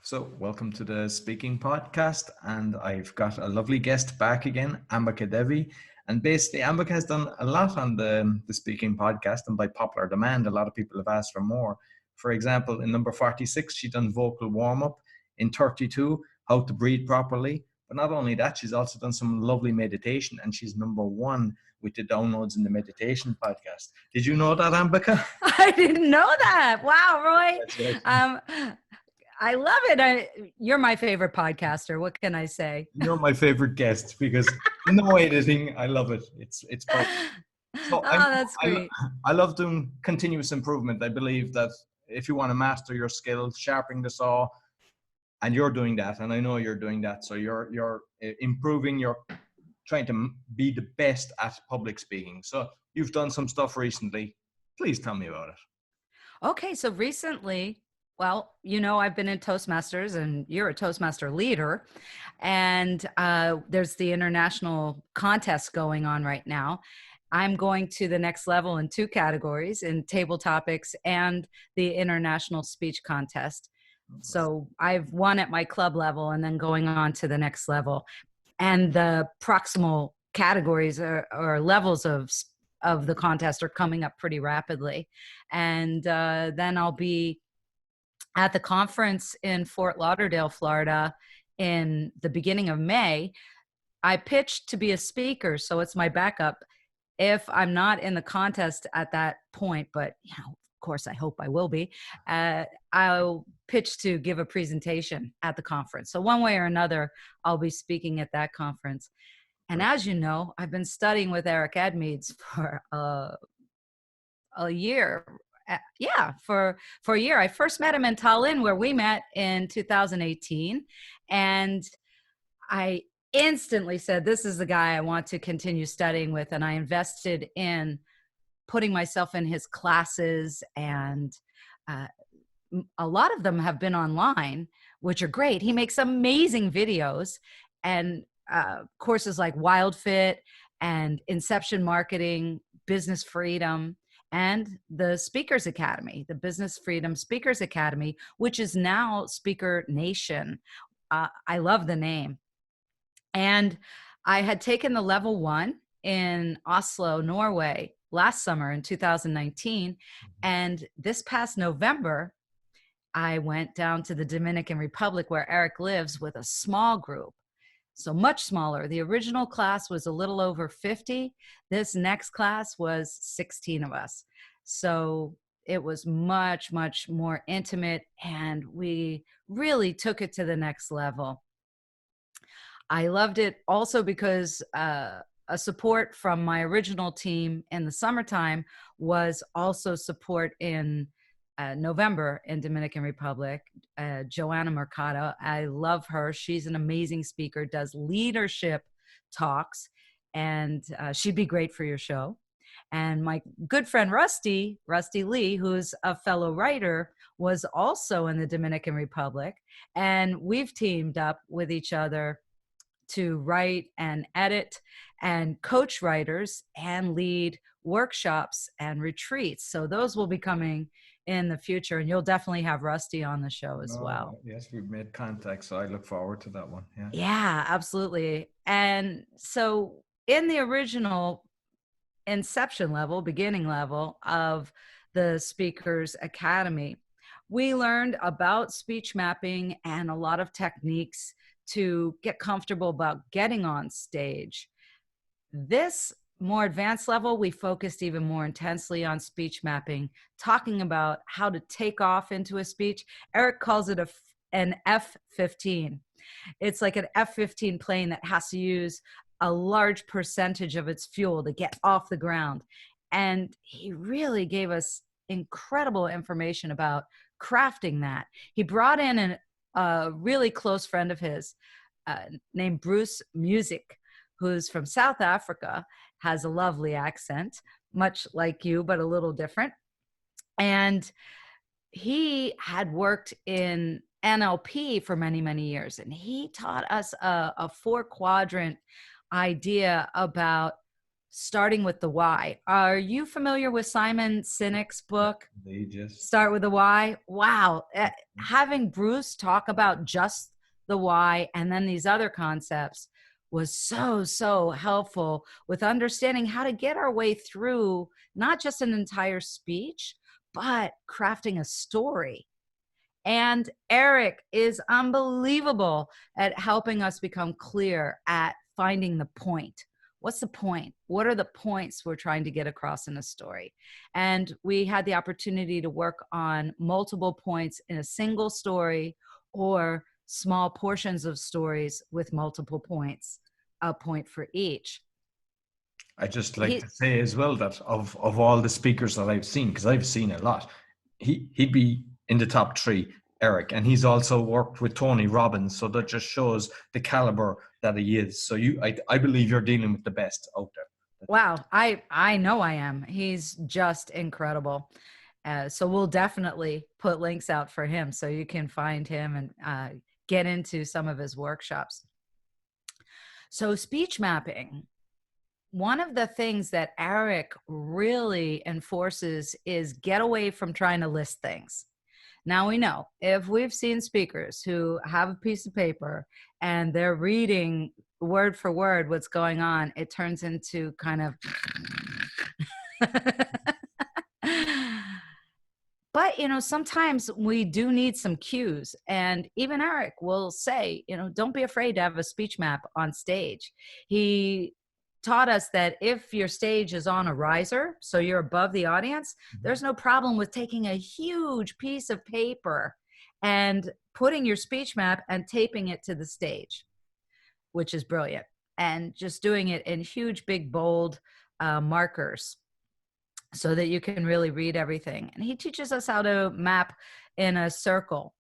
So, welcome to the speaking podcast, and I've got a lovely guest back again, Ambika Devi. And basically, Ambika has done a lot on the speaking podcast, and by popular demand, a lot of people have asked for more. For example, in number 46, she done vocal warm up. In 32, how to breathe properly. But not only that, she's also done some lovely meditation, and she's number one with the downloads in the meditation podcast. Did you know that, Ambika? I didn't know that. Wow, Roy. Congratulations. Um, I love it. You're my favorite podcaster. What can I say? You're my favorite guest because no editing. I love it. It's perfect. So Oh, that's great. I love doing continuous improvement. I believe that if you want to master your skills, sharpening the saw, and you're doing that, and I know you're doing that. So you're improving. You're trying to be the best at public speaking. So you've done some stuff recently. Please tell me about it. Okay, so recently, well, I've been in Toastmasters and you're a Toastmaster leader. And there's the international contest going on right now. I'm going to the next level in two categories, in table topics and the international speech contest. So I've won at my club level and then going on to the next level. And the proximal categories or levels of the contest are coming up pretty rapidly. And then I'll be at the conference in Fort Lauderdale, Florida in the beginning of May. I pitched to be a speaker, so it's my backup if I'm not in the contest at that point, but of course I hope I will be. I'll pitch to give a presentation at the conference. So one way or another, I'll be speaking at that conference. And as you know, I've been studying with Eric Edmeades for a year. For a year. I first met him in Tallinn, where we met in 2018. And I instantly said, this is the guy I want to continue studying with. And I invested in putting myself in his classes. And a lot of them have been online, which are great. He makes amazing videos and courses like Wild Fit and Inception Marketing, Business Freedom, and the Speakers Academy, the Business Freedom Speakers Academy, which is now Speaker Nation. I love the name. And I had taken the level 1 in Oslo, Norway last summer in 2019. And this past November, I went down to the Dominican Republic where Eric lives with a small group. So much smaller. The original class was a little over 50. This next class was 16 of us. So it was much, much more intimate, and we really took it to the next level. I loved it also because a support from my original team in the summertime was also support in November in Dominican Republic. Joanna Mercado, I love her. She's an amazing speaker, does leadership talks, and she'd be great for your show. And my good friend Rusty Lee, who's a fellow writer, was also in the Dominican Republic. And we've teamed up with each other to write and edit and coach writers and lead workshops and retreats. So those will be coming in the future, and you'll definitely have Rusty on the show as well. Yes, we've made contact, so I look forward to that one. Yeah, absolutely. And so in the original inception level, beginning level of the Speakers Academy, we learned about speech mapping and a lot of techniques to get comfortable about getting on stage. This more advanced level, we focused even more intensely on speech mapping, talking about how to take off into a speech. Eric calls it an F-15. It's like an F-15 plane that has to use a large percentage of its fuel to get off the ground. And he really gave us incredible information about crafting that. He brought in a really close friend of his named Bruce Music, who's from South Africa, has a lovely accent, much like you, but a little different. And he had worked in NLP for many, many years. And he taught us a 4-quadrant idea about starting with the why. Are you familiar with Simon Sinek's book, They just Start with the Why? Wow. Having Bruce talk about just the why and then these other concepts was so helpful with understanding how to get our way through not just an entire speech, but crafting a story. And Eric is unbelievable at helping us become clear at finding the point. What's the point? What are the points we're trying to get across in a story? And we had the opportunity to work on multiple points in a single story or small portions of stories with multiple points, a point for each. I just like to say as well that of all the speakers that I've seen, because I've seen a lot, he'd be in the top three, Eric, and he's also worked with Tony Robbins, so that just shows the caliber that he is. So I believe you're dealing with the best out there. Wow, I know I am. He's just incredible. So we'll definitely put links out for him so you can find him and get into some of his workshops. So speech mapping. One of the things that Eric really enforces is get away from trying to list things. Now we know if we've seen speakers who have a piece of paper and they're reading word for word what's going on, it turns into kind of but sometimes we do need some cues, and even Eric will say, don't be afraid to have a speech map on stage. He taught us that if your stage is on a riser, so you're above the audience, there's no problem with taking a huge piece of paper and putting your speech map and taping it to the stage, which is brilliant, and just doing it in huge, big, bold markers so that you can really read everything. And he teaches us how to map in a circle.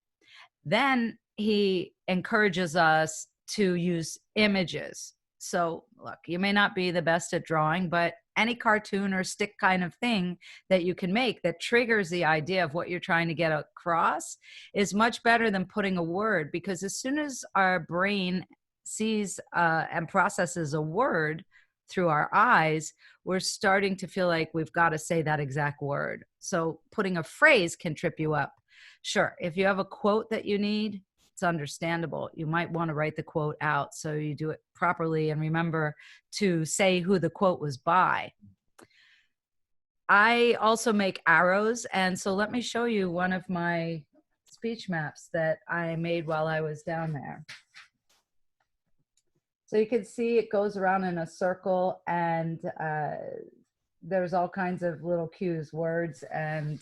Then he encourages us to use images. So look, you may not be the best at drawing, but any cartoon or stick kind of thing that you can make that triggers the idea of what you're trying to get across is much better than putting a word, because as soon as our brain sees and processes a word through our eyes, we're starting to feel like we've got to say that exact word. So putting a phrase can trip you up. Sure, if you have a quote that you need, it's understandable. You might want to write the quote out so you do it properly and remember to say who the quote was by. I also make arrows, and so let me show you one of my speech maps that I made while I was down there. So you can see it goes around in a circle, and there's all kinds of little cues, words, and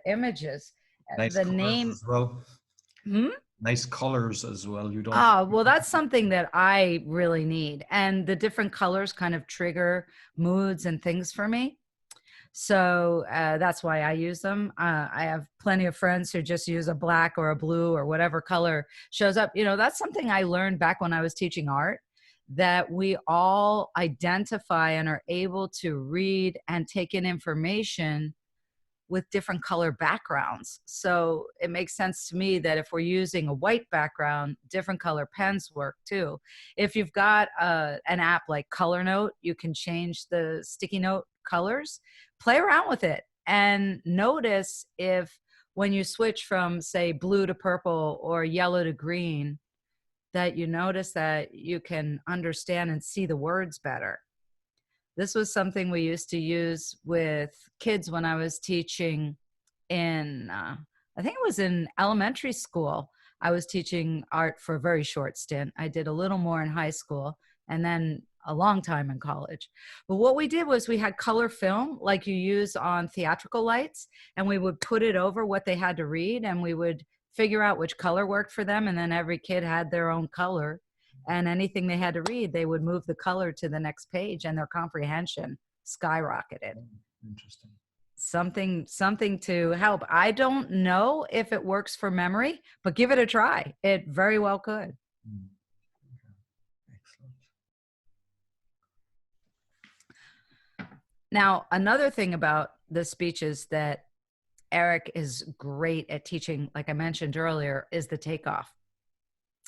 images. Nice The colors name. as well. Hmm? Nice colors as well. You don't. Well, that's something that I really need. And the different colors kind of trigger moods and things for me. So that's why I use them. I have plenty of friends who just use a black or a blue or whatever color shows up. That's something I learned back when I was teaching art, that we all identify and are able to read and take in information with different color backgrounds. So it makes sense to me that if we're using a white background, different color pens work too. If you've got an app like Color Note, you can change the sticky note colors, play around with it, and notice if when you switch from, say, blue to purple or yellow to green, that you notice that you can understand and see the words better. This was something we used to use with kids when I was teaching in, I think it was in elementary school. I was teaching art for a very short stint. I did a little more in high school and then a long time in college. But what we did was we had color film like you use on theatrical lights, and we would put it over what they had to read, and we would figure out which color worked for them. And then every kid had their own color. And anything they had to read, they would move the color to the next page, and their comprehension skyrocketed. Interesting. Something to help. I don't know if it works for memory, but give it a try. It very well could. Excellent. Now, another thing about the speeches that Eric is great at teaching, like I mentioned earlier, is the takeoff.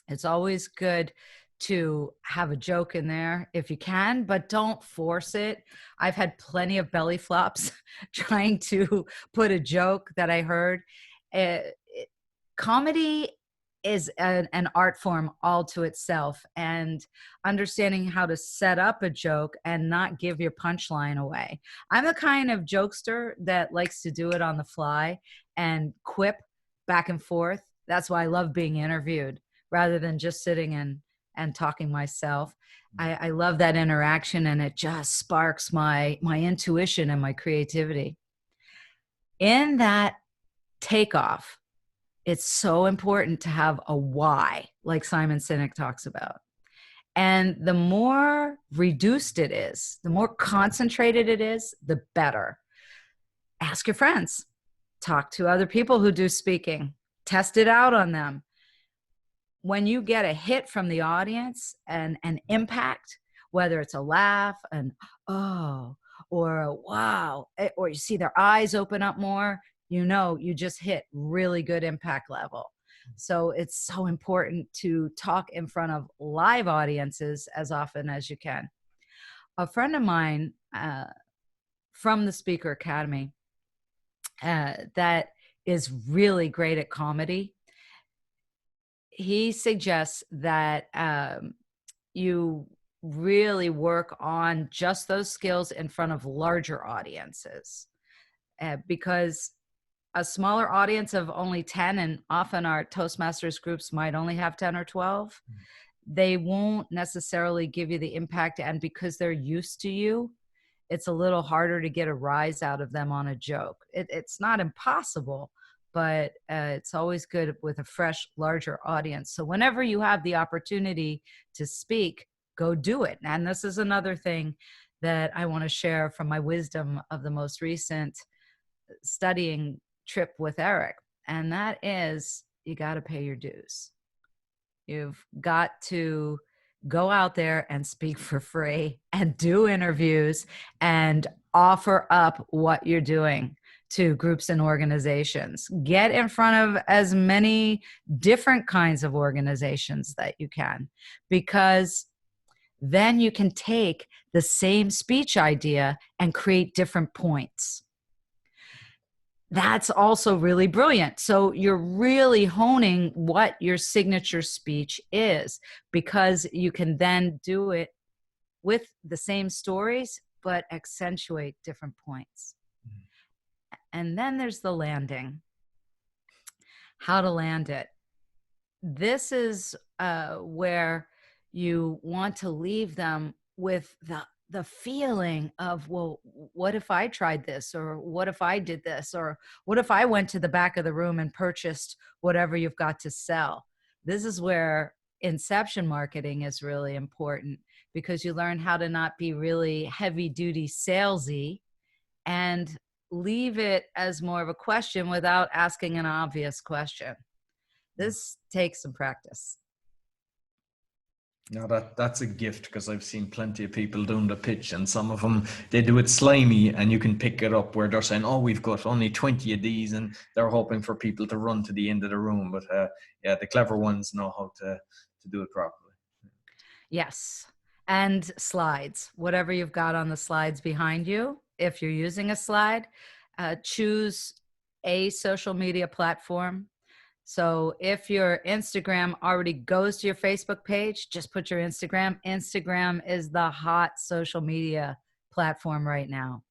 It's always good to have a joke in there if you can, but don't force it. I've had plenty of belly flops trying to put a joke that I heard. Comedy is an art form all to itself, and understanding how to set up a joke and not give your punchline away. I'm the kind of jokester that likes to do it on the fly and quip back and forth. That's why I love being interviewed rather than just sitting and talking myself. I love that interaction, and it just sparks my intuition and my creativity. In that takeoff, it's so important to have a why, like Simon Sinek talks about. And the more reduced it is, the more concentrated it is, the better. Ask your friends, talk to other people who do speaking, test it out on them. When you get a hit from the audience and an impact, whether it's a laugh, an oh, or a wow, or you see their eyes open up more, you know you just hit really good impact level. So it's so important to talk in front of live audiences as often as you can. A friend of mine from the Speaker Academy that is really great at comedy, he suggests that you really work on just those skills in front of larger audiences, because a smaller audience of only 10, and often our Toastmasters groups might only have 10 or 12, they won't necessarily give you the impact. And because they're used to you, it's a little harder to get a rise out of them on a joke. It's not impossible, but it's always good with a fresh, larger audience. So whenever you have the opportunity to speak, go do it. And this is another thing that I want to share from my wisdom of the most recent studying trip with Eric. And that is, you got to pay your dues. You've got to go out there and speak for free and do interviews and offer up what you're doing to groups and organizations. Get in front of as many different kinds of organizations that you can, because then you can take the same speech idea and create different points. That's also really brilliant. So you're really honing what your signature speech is, because you can then do it with the same stories, but accentuate different points. And then there's the landing. How to land it. This is where you want to leave them with the feeling of, well, what if I tried this? Or what if I did this? Or what if I went to the back of the room and purchased whatever you've got to sell? This is where inception marketing is really important, because you learn how to not be really heavy duty salesy and leave it as more of a question without asking an obvious question. This takes some practice. No, that's a gift, because I've seen plenty of people doing the pitch, and some of them, they do it slimy, and you can pick it up where they're saying, oh, we've got only 20 of these, and they're hoping for people to run to the end of the room. But yeah, the clever ones know how to do it properly. Yes. And slides, whatever you've got on the slides behind you. If you're using a slide, choose a social media platform. So if your Instagram already goes to your Facebook page, just put your Instagram. Instagram is the hot social media platform right now.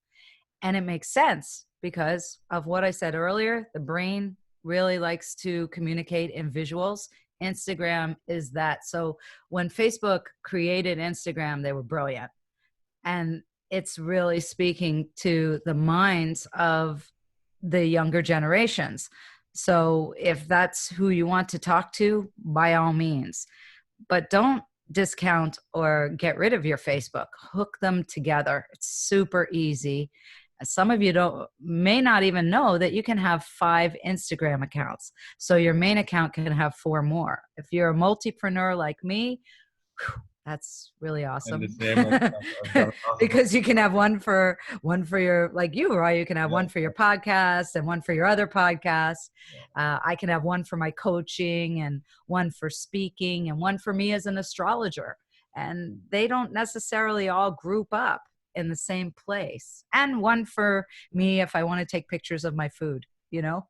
And it makes sense because of what I said earlier. The brain really likes to communicate in visuals. Instagram is that. So when Facebook created Instagram, they were brilliant. And it's really speaking to the minds of the younger generations. So if that's who you want to talk to, by all means. But don't discount or get rid of your Facebook. Hook them together. It's super easy. Some of you may not even know that you can have 5 Instagram accounts. So your main account can have 4 more. If you're a multipreneur like me, That's really I'm the awesome. same. I've got a lot of them. Because you can have one for your, like you, right? You can have Yeah, one for your podcast and one for your other podcasts. yeah. I can have one for my coaching and one for speaking and one for me as an astrologer. And they don't necessarily all group up in the same place. And one for me if I want to take pictures of my food, you know?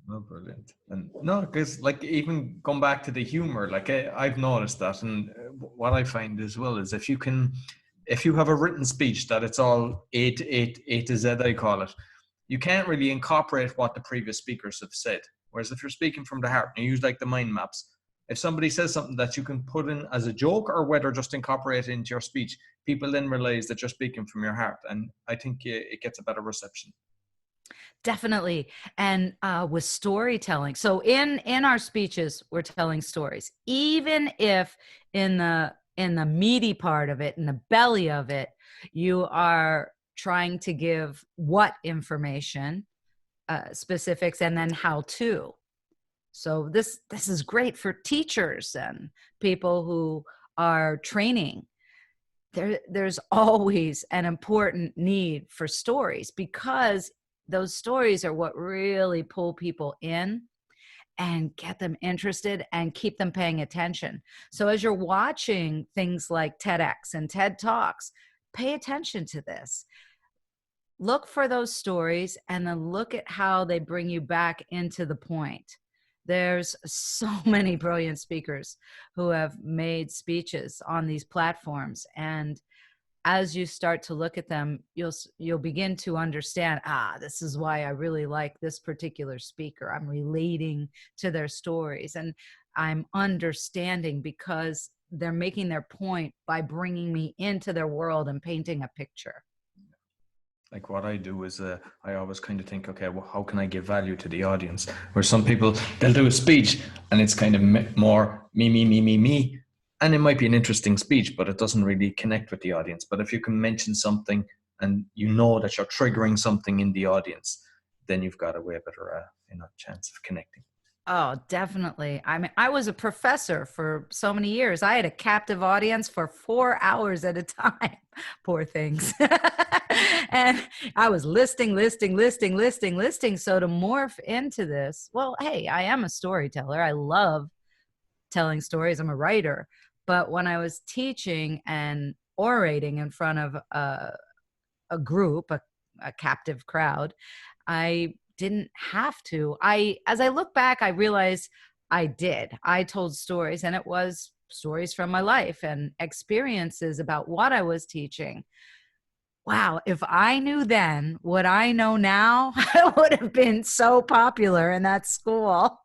No, brilliant. And no, because like even going back to the humor, like I've noticed that, and what I find as well is if you have a written speech that it's all A to Z, I call it, you can't really incorporate what the previous speakers have said. Whereas if you're speaking from the heart and you use like the mind maps, if somebody says something that you can put in as a joke or whether just incorporate it into your speech, people then realize that you're speaking from your heart, and I think it gets a better reception. Definitely. And with storytelling. So in our speeches, we're telling stories. Even if in the meaty part of it, in the belly of it, you are trying to give what information, specifics, and then how to. So this is great for teachers and people who are training. There's always an important need for stories because those stories are what really pull people in and get them interested and keep them paying attention. So as you're watching things like TEDx and TED Talks, pay attention to this. Look for those stories and then look at how they bring you back into the point. There's so many brilliant speakers who have made speeches on these platforms, and as you start to look at them, you'll begin to understand, this is why I really like this particular speaker. I'm relating to their stories and I'm understanding because they're making their point by bringing me into their world and painting a picture. Like what I do is I always kind of think, okay, well, how can I give value to the audience? Where some people, they'll do a speech and it's kind of more me. And it might be an interesting speech, but it doesn't really connect with the audience. But if you can mention something and you know that you're triggering something in the audience, then you've got a way better chance of connecting. Oh, definitely. I mean, I was a professor for so many years. I had a captive audience for 4 hours at a time. Poor things. And I was listing. So to morph into this, well, hey, I am a storyteller. I love telling stories. I'm a writer. But when I was teaching and orating in front of a group, a captive crowd, I didn't have to. As I look back, I realized I did. I told stories, and it was stories from my life and experiences about what I was teaching. Wow, if I knew then what I know now, I would have been so popular in that school.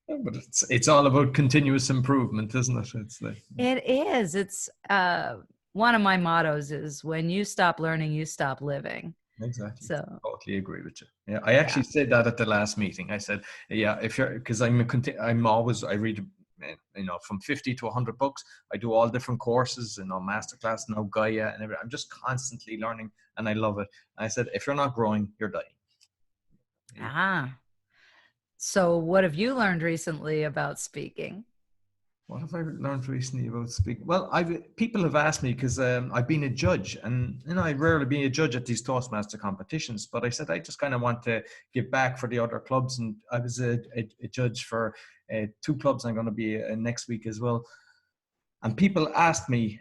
Yeah, but it's all about continuous improvement, isn't it? It's like, It is. It's one of my mottos is when you stop learning, you stop living. exactly. So, Totally agree with you. Yeah, I yeah. actually said that at the last meeting. I said, yeah, if you're, because I'm always, I read, from 50 to 100 books. I do all different courses, masterclass, now Gaia, and everything. I'm just constantly learning, and I love it. And I said, if you're not growing, you're dying. Ah. So, what have you learned recently about speaking? What have I learned recently about speaking? Well, people have asked me because I've been a judge, and I rarely be a judge at these Toastmaster competitions. But I said I just kind of want to give back for the other clubs, and I was a judge for two clubs. I'm going to be next week as well. And people asked me,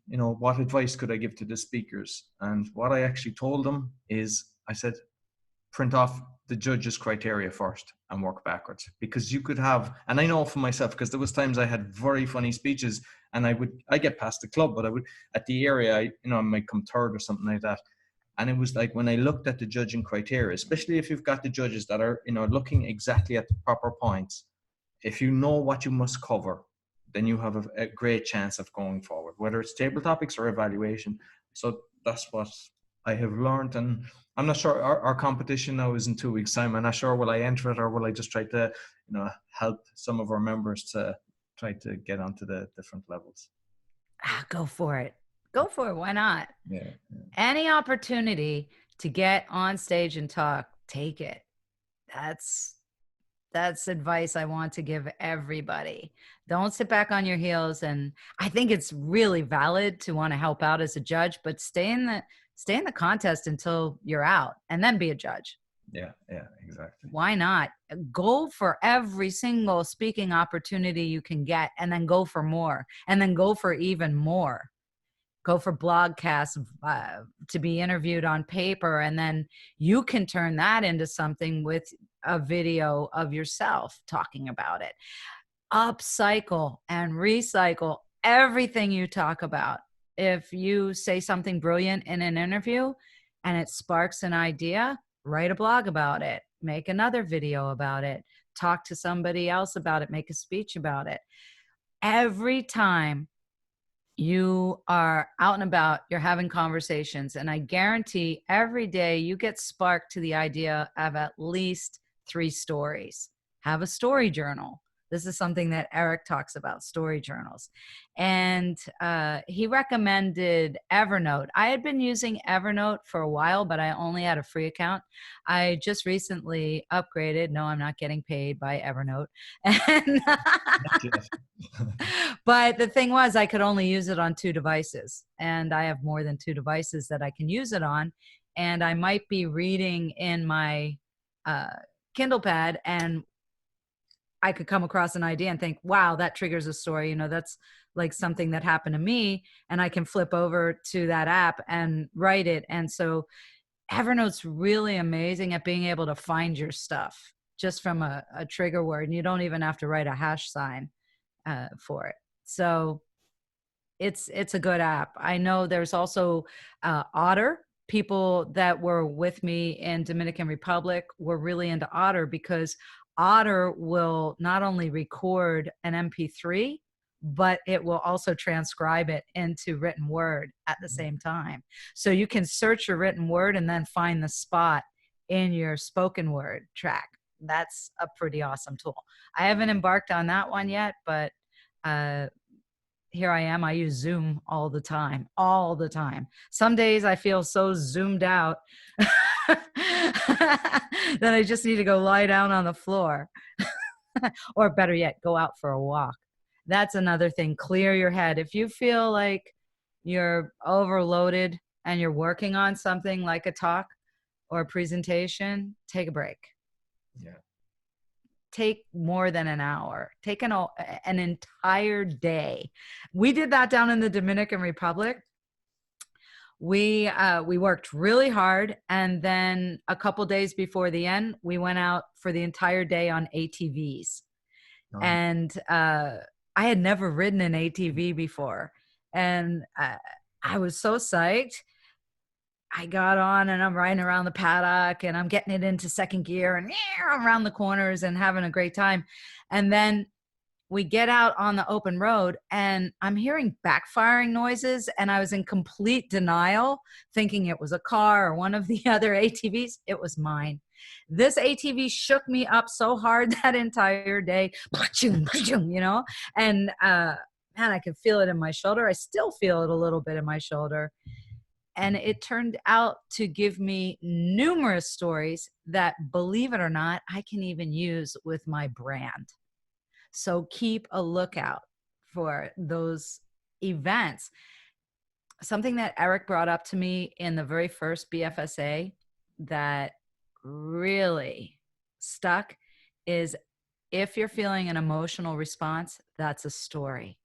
what advice could I give to the speakers? And what I actually told them is, I said, print off the judge's criteria first and work backwards, because you could have, and I know for myself, because there was times I had very funny speeches and I get past the club, but I would at the area, I might come third or something like that. And it was like when I looked at the judging criteria, especially if you've got the judges that are looking exactly at the proper points, if you know what you must cover, then you have a great chance of going forward, whether it's table topics or evaluation. So that's what I have learned. And I'm not sure, our competition now is in 2 weeks' time. I'm not sure, will I enter it or will I just try to, help some of our members to try to get onto the different levels. Go for it. Go for it. Why not? Yeah. Any opportunity to get on stage and talk, take it. That's That's advice I want to give everybody. Don't sit back on your heels. And I think it's really valid to want to help out as a judge, but stay in the contest until you're out and then be a judge. Yeah, yeah, exactly. Why not? Go for every single speaking opportunity you can get, and then go for more, and then go for even more. Go for blogcasts, to be interviewed on paper, and then you can turn that into something with a video of yourself talking about it. Upcycle and recycle everything you talk about. If you say something brilliant in an interview and it sparks an idea, write a blog about it, make another video about it, talk to somebody else about it, make a speech about it. Every time you are out and about, you're having conversations, and I guarantee every day you get sparked to the idea of at least 3 stories. Have a story journal. This is something that Eric talks about, story journals. And he recommended Evernote. I had been using Evernote for a while, but I only had a free account. I just recently upgraded. No, I'm not getting paid by Evernote. And but the thing was, I could only use it on 2 devices, and I have more than 2 devices that I can use it on. And I might be reading in my uh, Kindle pad, and I could come across an idea and think, wow, that triggers a story. You know, that's like something that happened to me. And I can flip over to that app and write it. And so Evernote's really amazing at being able to find your stuff just from a trigger word. And you don't even have to write a hash sign for it. So it's a good app. I know there's also Otter. People that were with me in Dominican Republic were really into Otter because Otter will not only record an MP3, but it will also transcribe it into written word at the same time. So you can search your written word and then find the spot in your spoken word track. That's a pretty awesome tool. I haven't embarked on that one yet, but here I am. I use Zoom all the time, all the time. Some days I feel so zoomed out that I just need to go lie down on the floor. Or better yet, go out for a walk. That's another thing. Clear your head. If you feel like you're overloaded and you're working on something like a talk or a presentation, take a break. Yeah. Take more than an hour. Take an entire day. We did that down in the Dominican Republic. We worked really hard, and then a couple days before the end, we went out for the entire day on ATVs. No. And I had never ridden an ATV before, and I was so psyched. I got on and I'm riding around the paddock and I'm getting it into second gear and around the corners and having a great time. And then we get out on the open road and I'm hearing backfiring noises, and I was in complete denial, thinking it was a car or one of the other ATVs. It was mine. This ATV shook me up so hard that entire day, you know, and man, I could feel it in my shoulder. I still feel it a little bit in my shoulder. And it turned out to give me numerous stories that, believe it or not, I can even use with my brand. So keep a lookout for those events. Something that Eric brought up to me in the very first BFSA that really stuck is, if you're feeling an emotional response, that's a story.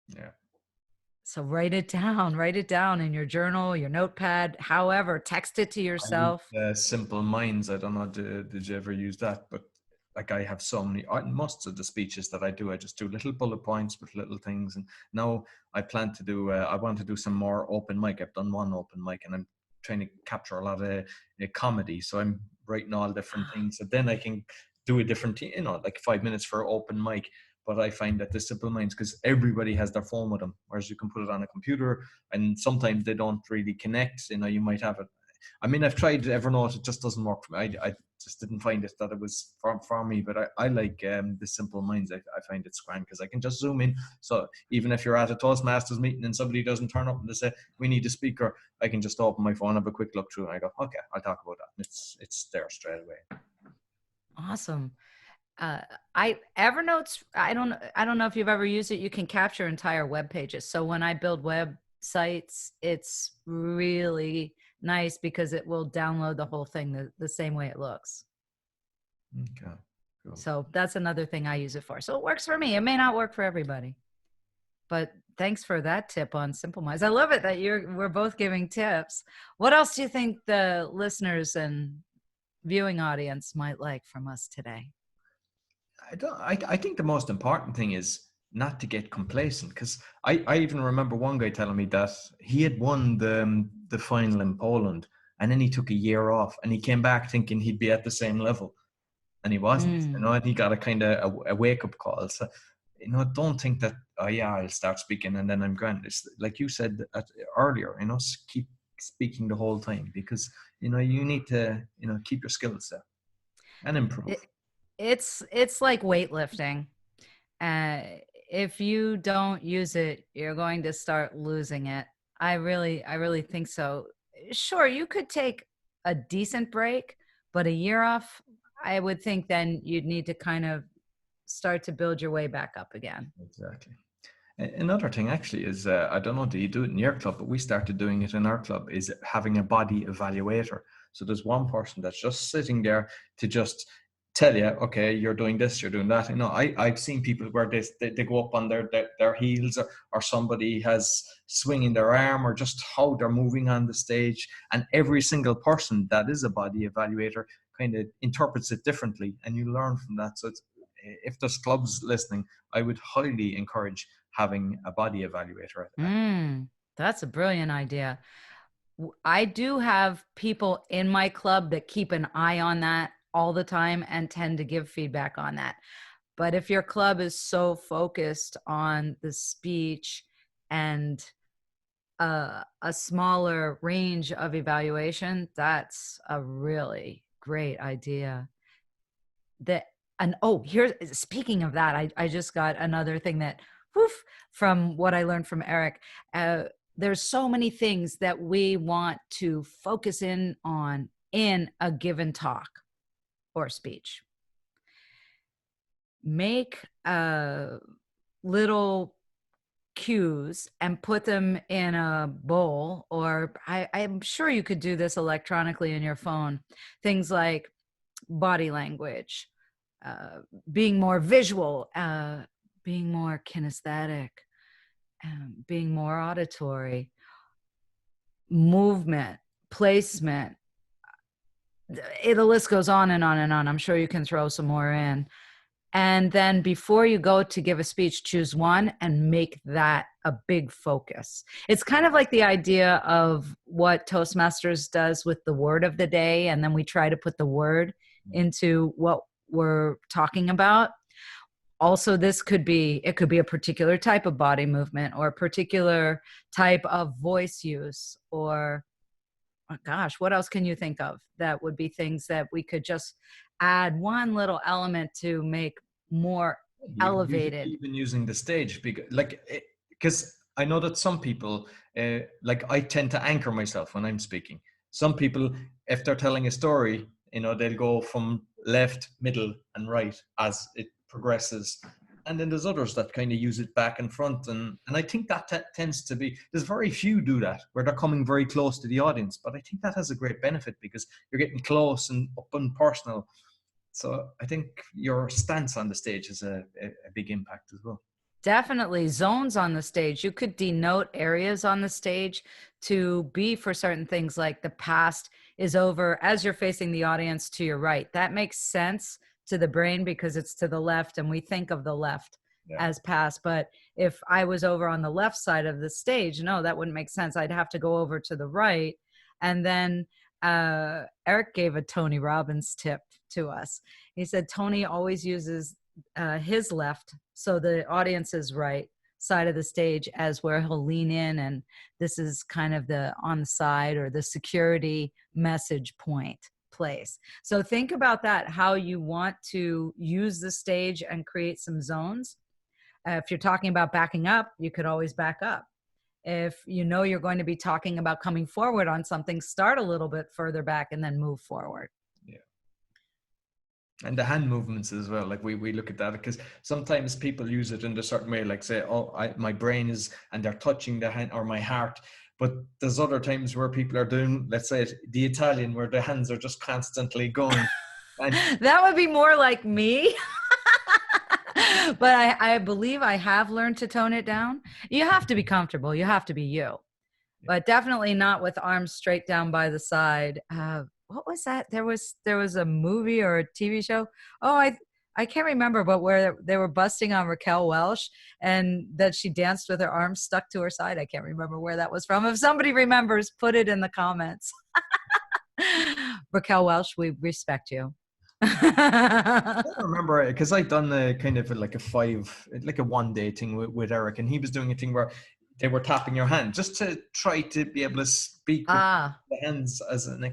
Yeah. So write it down in your journal, your notepad, however, text it to yourself. Simple Minds. I don't know, did you ever use that? But like, I have so many, most of the speeches that I do, I just do little bullet points with little things. And now I plan to do, I want to do some more open mic. I've done one open mic and I'm trying to capture a lot of comedy. So I'm writing all different things. So then I can do a different, you know, like 5 minutes for open mic. But I find that the Simple Minds, because everybody has their phone with them, whereas you can put it on a computer and sometimes they don't really connect. You know, you might have it. I mean, I've tried Evernote, it just doesn't work for me. I just didn't find it that it was for me, but I like the Simple Minds. I find it's grand because I can just zoom in. So even if you're at a Toastmasters meeting and somebody doesn't turn up and they say, we need a speaker, I can just open my phone, have a quick look through, and I go, okay, I'll talk about that. It's there straight away. Awesome. Uh, I Evernote's, I don't know if you've ever used it. You can capture entire web pages. So when I build websites, it's really nice because it will download the whole thing the same way it looks. Okay, cool. So that's another thing I use it for. So it works for me. It may not work for everybody, but thanks for that tip on Simple Minds. I love it that we're both giving tips. What else do you think the listeners and viewing audience might like from us today? I think the most important thing is not to get complacent, because I even remember one guy telling me that he had won the final in Poland, and then he took a year off and he came back thinking he'd be at the same level, and he wasn't, and he got a kind of a wake up call. So, don't think that, oh yeah, I'll start speaking and then I'm grand. It's like you said earlier, keep speaking the whole time, because, you need to, keep your skills there and improve. It's like weightlifting. Uh, if you don't use it, you're going to start losing it. I really think so. Sure, you could take a decent break, but a year off, I would think then you'd need to kind of start to build your way back up again. Exactly. Another thing actually is, I don't know, do you do it in your club? But we started doing it in our club, is having a body evaluator. So there's one person that's just sitting there to just tell you, okay, you're doing this, you're doing that. I've seen people where they go up on their heels, or somebody has swinging their arm, or just how they're moving on the stage. And every single person that is a body evaluator kind of interprets it differently, and you learn from that. So if there's clubs listening, I would highly encourage having a body evaluator. That's a brilliant idea. I do have people in my club that keep an eye on that all the time and tend to give feedback on that. But if your club is so focused on the speech and a smaller range of evaluation, that's a really great idea. Here's, speaking of that, I just got another thing that, from what I learned from Eric. There's so many things that we want to focus in on in a given talk or speech. Make little cues and put them in a bowl, or I'm sure you could do this electronically in your phone. Things like body language, being more visual, being more kinesthetic, being more auditory, movement, placement. The list goes on and on and on. I'm sure you can throw some more in. And then before you go to give a speech, choose one and make that a big focus. It's kind of like the idea of what Toastmasters does with the word of the day, and then we try to put the word into what we're talking about. Also, it could be a particular type of body movement, or a particular type of voice use, or, oh gosh, what else can you think of that would be things that we could just add one little element to make more elevated? Even using the stage, because I know that some people, like I tend to anchor myself when I'm speaking. Some people, if they're telling a story, they'll go from left, middle, and right as it progresses. And then there's others that kind of use it back and front. And I think that tends to be, there's very few do that, where they're coming very close to the audience. But I think that has a great benefit, because you're getting close and up and personal. So I think your stance on the stage has a big impact as well. Definitely zones on the stage. You could denote areas on the stage to be for certain things, like the past is over as you're facing the audience to your right. That makes sense to the brain because it's to the left, and we think of the left as past. But if I was over on the left side of the stage, no, that wouldn't make sense. I'd have to go over to the right. And then Eric gave a Tony Robbins tip to us. He said Tony always uses his left, so the audience's right side of the stage, as where he'll lean in, and this is kind of the on the side, or the security message point place. So think about that, how you want to use the stage and create some zones. If you're talking about backing up, you could always back up. If you know you're going to be talking about coming forward on something, start a little bit further back and then move forward. Yeah. And the hand movements as well. Like we look at that because sometimes people use it in a certain way, like say, oh, my brain is, and they're touching the hand or my heart. But there's other times where people are doing, let's say, the Italian, where the hands are just constantly going. And That would be more like me. But I believe I have learned to tone it down. You have to be comfortable. You have to be you, but definitely not with arms straight down by the side. What was that? There was a movie or a TV show. Oh, I can't remember, but where they were busting on Raquel Welch and that she danced with her arms stuck to her side. I can't remember where that was from. If somebody remembers, put it in the comments. Raquel Welch, we respect you. I don't remember because I'd done a kind of like a 1 day thing with Eric, and he was doing a thing where they were tapping your hand just to try to be able to speak with the hands as an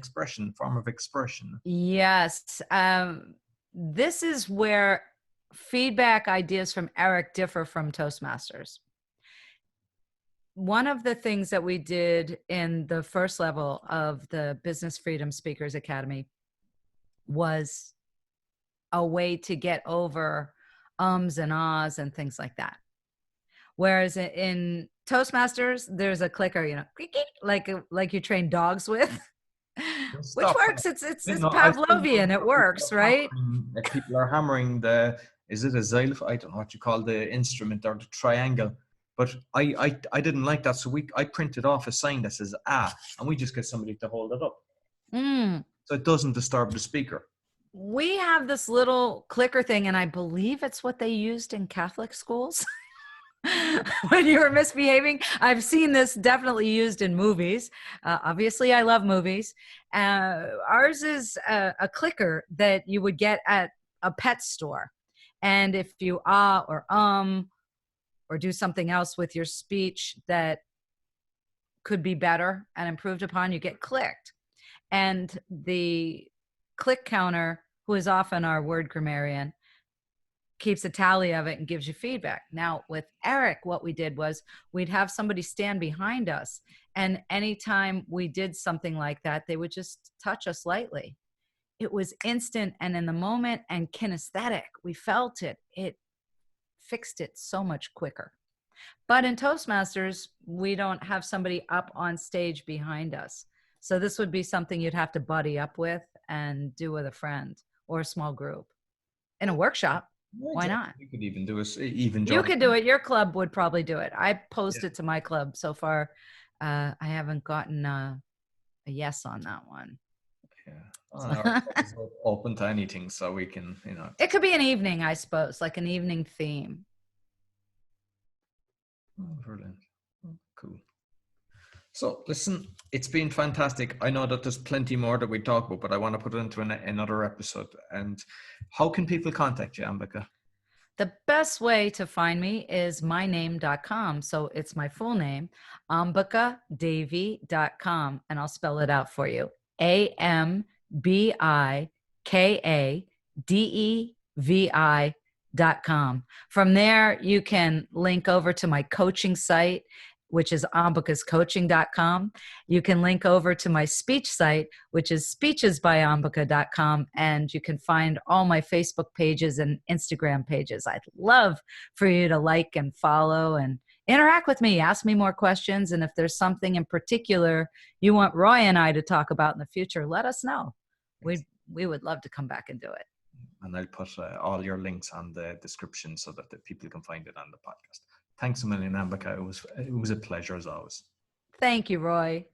form of expression. Yes. This is where feedback ideas from Eric differ from Toastmasters. One of the things that we did in the first level of the Business Freedom Speakers Academy was a way to get over ums and ahs and things like that. Whereas in Toastmasters, there's a clicker, like you train dogs with, which works. It's Pavlovian. It works, right? People are hammering is it a xylophone? I don't know what you call the instrument, or the triangle. But I didn't like that, so I printed off a sign that says and we just get somebody to hold it up, so it doesn't disturb the speaker. We have this little clicker thing, and I believe it's what they used in Catholic schools when you were misbehaving. I've seen this definitely used in movies. Obviously, I love movies. Ours is a clicker that you would get at a pet store. And if you or do something else with your speech that could be better and improved upon, you get clicked. And the click counter, who is often our word grammarian, keeps a tally of it and gives you feedback. Now with Eric, what we did was we'd have somebody stand behind us, and anytime we did something like that, they would just touch us lightly. It was instant and in the moment and kinesthetic. We felt it. It fixed it so much quicker. But in Toastmasters, we don't have somebody up on stage behind us. So this would be something you'd have to buddy up with and do with a friend or a small group. In a workshop, why not? You could even do it. You could do it. Your club would probably do it. I posted to my club so far. I haven't gotten a yes on that one. Yeah. It's open to anything, so we can, It could be an evening, I suppose, like an evening theme. Oh, brilliant. Oh, cool. So listen, it's been fantastic. I know that there's plenty more that we talk about, but I want to put it into another episode. And how can people contact you, Ambika? The best way to find me is myname.com. So it's my full name, ambikadevi.com. And I'll spell it out for you. AMBIKADEVI.com. From there, you can link over to my coaching site, which is ambikascoaching.com. You can link over to my speech site, which is speechesbyambika.com. And you can find all my Facebook pages and Instagram pages. I'd love for you to like and follow and interact with me. Ask me more questions. And if there's something in particular you want Roy and I to talk about in the future, let us know. We would love to come back and do it. And I'll put all your links on the description so that the people can find it on the podcast. Thanks a million, Ambika. It was a pleasure as always. Thank you, Roy.